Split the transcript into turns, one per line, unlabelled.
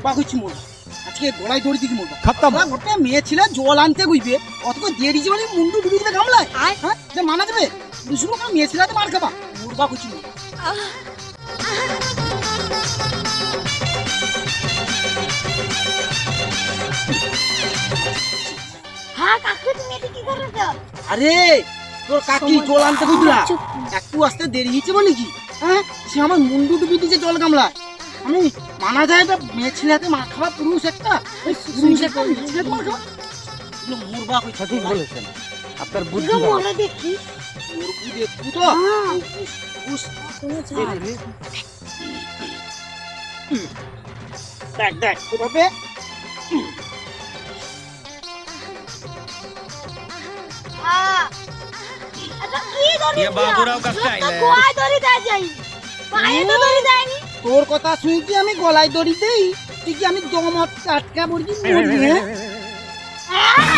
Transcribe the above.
মরবা হইছি মরবা আজকে গলায় দড়ি দিকে মরবা
খতম।
গোটে মেয়ে ছিল জল আনতে গইবে অত করে দিয়ে দিয়েছে বলে মুন্ডু ডুবি দিলে গামলায় হ্যাঁ যে মানা যাবে দুশো টাকা মেয়ে ছিল মার খাবা মরবা হইছি মরবা
হ্যাঁ কাকু তুমি এটা কি করেছো?
আরে তোর কাকি জল আনতে কইছিলা একটু আসতে দেরি হয়েছে বলে কি হ্যাঁ সে আমার মুন্ডু ডুবি দিয়েছে জল গামলা আমি মানা যায় এটা মেয়ে ছেলে হাতে মার খাওয়া পুরুষ একটা ওই পুরুষ একটা মেয়ে ছেলে হাতে মার খাওয়া মরবা হইছে
ঠিক বলেছেন আপনার বুদ্ধি
দুটো
ভালো।
মরে দেখি
মরবু দেখবু তো দেখ দেখ এভাবে
হ্যাঁ এটা কি দড়ি
ये बाबूराव का स्टाइल है।
গোয়ায় দড়ি দেয় যাই পায়ে তো দড়ি দেয়নি
তোর কথা শুনে কি আমি গলায় দড়ি দেই তুই কি আমি দম আটকা পড়ি মরি হ্যাঁ